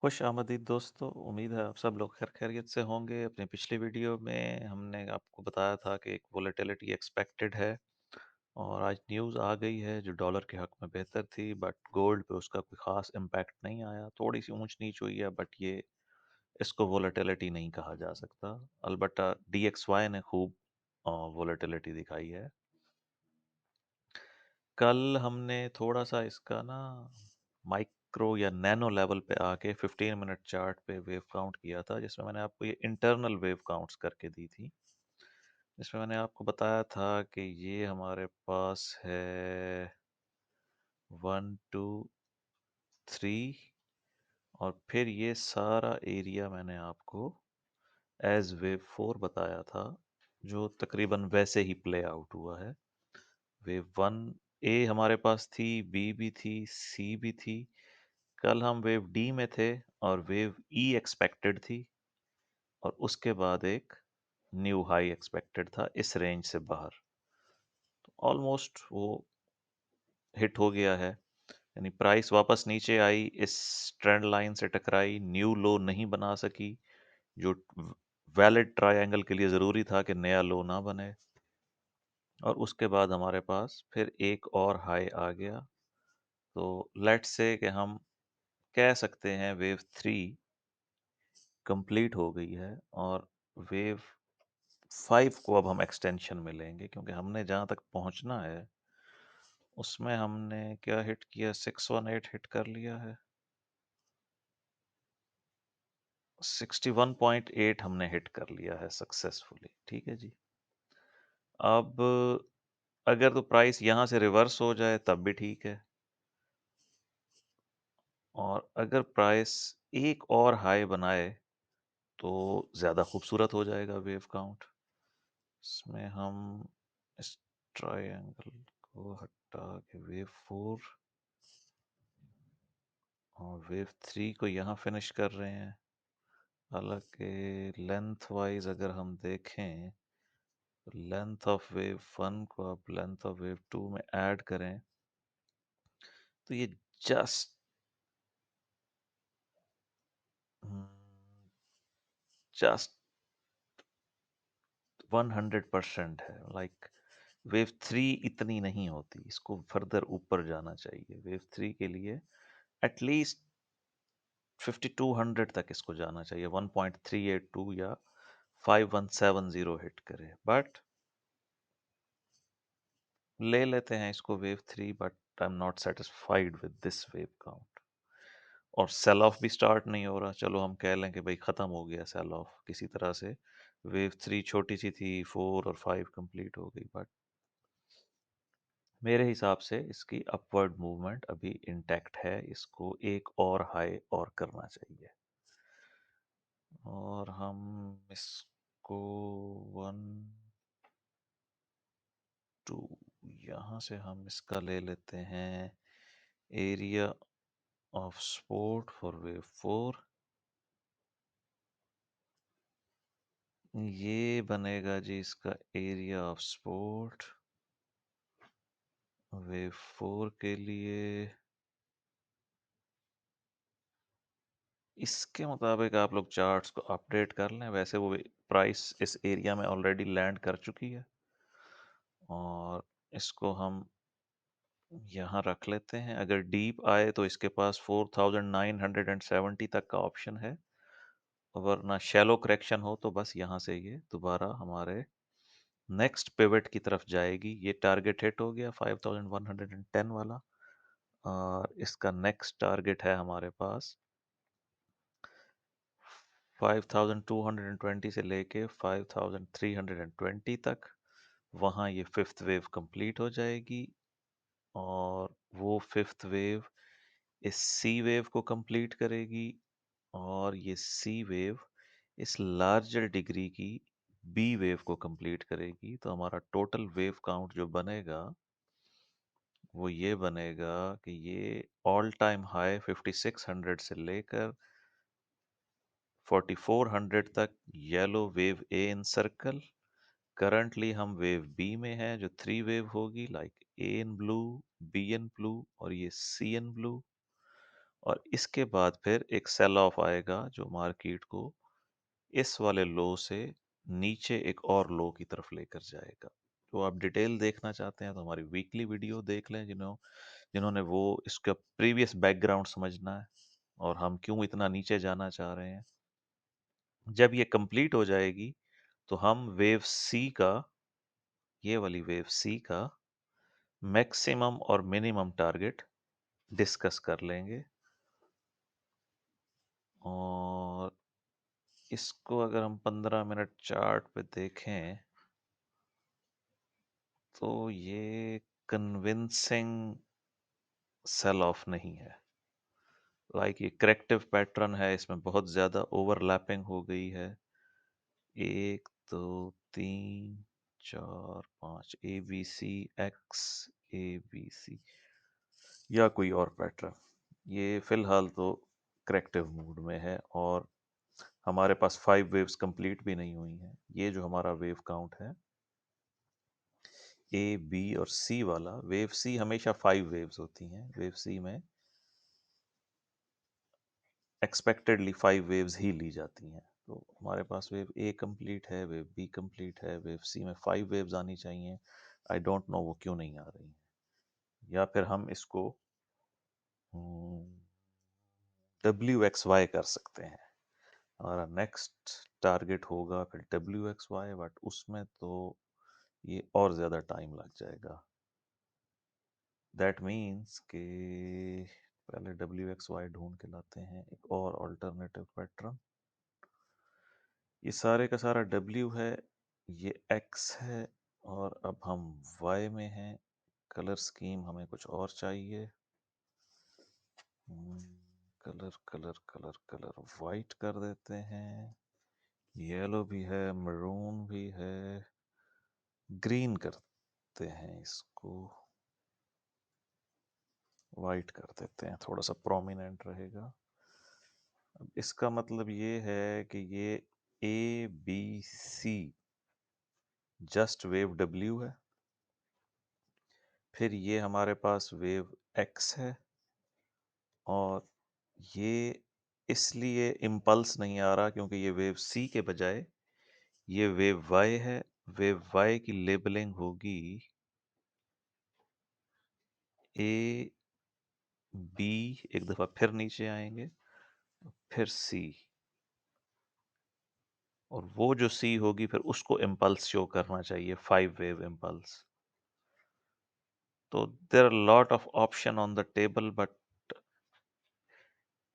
खुश आमदीद दोस्तों, उम्मीद है आप सब लोग खैरियत से होंगे। अपनी पिछली वीडियो में हमने आपको बताया था कि एक वोलेटिलिटी एक्सपेक्टेड है और आज न्यूज़ आ गई है जो डॉलर के हक में बेहतर थी, बट गोल्ड पे उसका कोई ख़ास इम्पैक्ट नहीं आया। थोड़ी सी ऊंच नीच हुई है, बट ये इसको वोलेटिलिटी नहीं कहा जा सकता। अलबत्ता DXY ने खूब वोलेटिलिटी दिखाई है। कल हमने थोड़ा सा इसका ना माइक्रो या नैनो लेवल पे आके 15 मिनट चार्ट पे वेव काउंट किया था, जिसमें मैंने आपको ये इंटरनल वेव काउंट्स करके दी थी, जिसमें मैंने आपको बताया था कि ये हमारे पास है 1 2 3 और फिर ये सारा एरिया मैंने आपको एज वेव 4 बताया था, जो तकरीबन वैसे ही प्ले आउट हुआ है। वेव 1 ए हमारे पास थी, बी भी थी, सी भी थी। कल हम वेव डी में थे और वेव ई एक्सपेक्टेड थी, और उसके बाद एक न्यू हाई एक्सपेक्टेड था इस रेंज से बाहर। तो ऑलमोस्ट वो हिट हो गया है, यानी प्राइस वापस नीचे आई, इस ट्रेंड लाइन से टकराई, न्यू लो नहीं बना सकी, जो वैलिड ट्रायंगल के लिए ज़रूरी था कि नया लो ना बने। और उसके बाद हमारे पास फिर एक और हाई आ गया। तो लेट्स से कि हम कह सकते हैं वेव 3 कंप्लीट हो गई है, और वेव 5 को अब हम एक्सटेंशन में लेंगे, क्योंकि हमने जहाँ तक पहुँचना है उसमें हमने क्या हिट किया, 618 हिट कर लिया है, 61.8 हमने हिट कर लिया है सक्सेसफुली। ठीक है जी। अब अगर तो प्राइस यहाँ से रिवर्स हो जाए तब भी ठीक है, और अगर प्राइस एक और हाई बनाए तो ज़्यादा खूबसूरत हो जाएगा वेव काउंट। इसमें हम इस ट्रायंगल को हटा के वेव 4 और वेव 3 को यहाँ फिनिश कर रहे हैं। हालांकि लेंथ वाइज अगर हम देखें तो लेंथ ऑफ वेव 1 को आप लेंथ ऑफ वेव 2 में ऐड करें तो ये जस्ट जस्ट 100% है। लाइक वेव 3 इतनी नहीं होती, इसको फर्दर ऊपर जाना चाहिए। वेव 3 के लिए एटलीस्ट 5200 तक इसको जाना चाहिए, 1.382 या 5170 हिट करे। बट ले लेते हैं इसको wave 3, but I am not satisfied with this wave count. और सेल ऑफ भी स्टार्ट नहीं हो रहा। चलो हम कह लें कि भाई ख़त्म हो गया सेल ऑफ किसी तरह से। वेव 3 छोटी सी थी, 4 और 5 कंप्लीट हो गई, बट मेरे हिसाब से इसकी अपवर्ड मूवमेंट अभी इंटैक्ट है। इसको एक और हाई और करना चाहिए, और हम इसको 1 2 यहाँ से हम इसका ले लेते हैं area of support for wave 4। ये बनेगा जी इसका एरिया ऑफ सपोर्ट वेव 4 के लिए। इसके मुताबिक आप लोग चार्ट्स को अपडेट कर लें। वैसे वो प्राइस इस एरिया में ऑलरेडी लैंड कर चुकी है, और इसको हम यहाँ रख लेते हैं। अगर डीप आए तो इसके पास 4970 तक का ऑप्शन है, वरना शैलो करेक्शन हो तो बस यहाँ से ये दोबारा हमारे नेक्स्ट पिवट की तरफ जाएगी। ये टारगेट हिट हो गया 5110 वाला, और इसका नेक्स्ट टारगेट है हमारे पास 5220 से लेके 5320 तक। वहाँ ये फिफ्थ वेव कंप्लीट हो जाएगी, और वो फिफ्थ वेव इस सी वेव को कंप्लीट करेगी, और ये सी वेव इस लार्जर डिग्री की बी वेव को कंप्लीट करेगी। तो हमारा टोटल वेव काउंट जो बनेगा वो ये बनेगा कि ये ऑल टाइम हाई 5600 से लेकर 4400 तक येलो वेव ए इन सर्कल। करंटली हम वेव बी में हैं, जो 3 वेव होगी, like a in blue, be in blue और ये सी इन ब्लू। और इसके बाद फिर एक सेल ऑफ आएगा जो मार्केट को इस वाले लो से नीचे एक और लो की तरफ लेकर जाएगा। तो आप डिटेल देखना चाहते हैं तो हमारी वीकली वीडियो देख लें, जिन्होंने वो इसका प्रीवियस बैकग्राउंड समझना है और हम क्यों इतना नीचे जाना चाह रहे हैं। जब ये कंप्लीट हो जाएगी तो हम वेव सी का, ये वाली वेव सी का मैक्सिमम और मिनिमम टारगेट डिस्कस कर लेंगे। और इसको अगर हम 15 मिनट चार्ट पे देखें तो ये कन्विंसिंग सेल ऑफ नहीं है। लाइक ये करेक्टिव पैटर्न है, इसमें बहुत ज़्यादा ओवरलैपिंग हो गई है। 1 2 3 4 5 ABCX ABC या कोई और पैटर्न। ये फिलहाल तो करेक्टिव मूड में है और हमारे पास 5 वेव्स कंप्लीट भी नहीं हुई हैं। ये जो हमारा वेव काउंट है ए बी और सी वाला, वेव सी हमेशा 5 वेव्स होती हैं। वेव सी में एक्सपेक्टेडली 5 वेव्स ही ली जाती हैं। तो हमारे पास वेव ए कंप्लीट है, वेव बी कंप्लीट है, वेव सी में 5 वेव्स आनी चाहिए। आई डोंट नो वो क्यों नहीं आ रही हैं। या फिर हम इसको WXY कर सकते हैं। हमारा नेक्स्ट टारगेट होगा फिर WXY, बट उसमें तो ये और ज़्यादा टाइम लग जाएगा। दैट मीन्स कि पहले WXY ढूंढ के लाते हैं एक और अल्टरनेटिव पैटर्न। ये सारे का सारा W है, ये X है और अब हम Y में हैं। कलर स्कीम हमें कुछ और चाहिए। Colour colour colour colour white कर देते हैं। येलो भी है, मरून भी है, ग्रीन करते हैं, इसको वाइट कर देते हैं, थोड़ा सा प्रोमिनेंट रहेगा। अब इसका मतलब ये है कि ये ABC जस्ट वेव W है, फिर ये हमारे पास वेव X है और ये इसलिए इम्पल्स नहीं आ रहा क्योंकि ये वेव C के बजाय ये वेव Y है। वेव Y की लेबलिंग होगी A B, एक दफ़ा फिर नीचे आएंगे, फिर C, और वो जो C होगी फिर उसको इम्पल्स शो करना चाहिए, 5 वेव इम्पल्स। तो there are lot of option on the table, but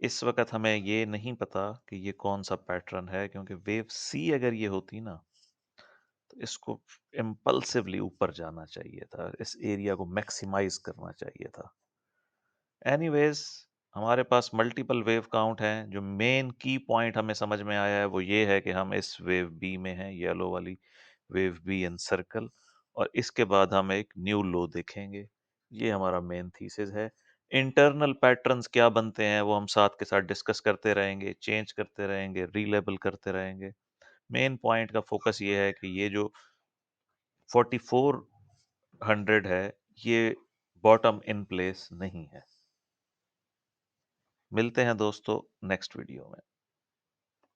इस वक़्त हमें ये नहीं पता कि ये कौन-सा पैटर्न है, क्योंकि वेव सी अगर ये होती ना, तो इसको इम्पल्सिवली ऊपर जाना चाहिए था, इस एरिया को मैक्सिमाइज़ करना चाहिए था। एनीवेज़, हमारे पास मल्टीपल वेव काउंट हैं, जो मेन की पॉइंट हमें समझ में आया है वो ये है कि हम इस वेव बी में हैं, येलो वाली वेव बी इन सर्कल, और इसके बाद हम एक न्यू लो देखेंगे। ये हमारा मेन थीसिस है। इंटरनल पैटर्न्स क्या बनते हैं वो हम साथ के साथ डिस्कस करते रहेंगे, चेंज करते रहेंगे, रीलेबल करते रहेंगे। मेन पॉइंट का फोकस ये है कि ये जो 4400 है, ये बॉटम इन प्लेस नहीं है। मिलते हैं दोस्तों नेक्स्ट वीडियो में।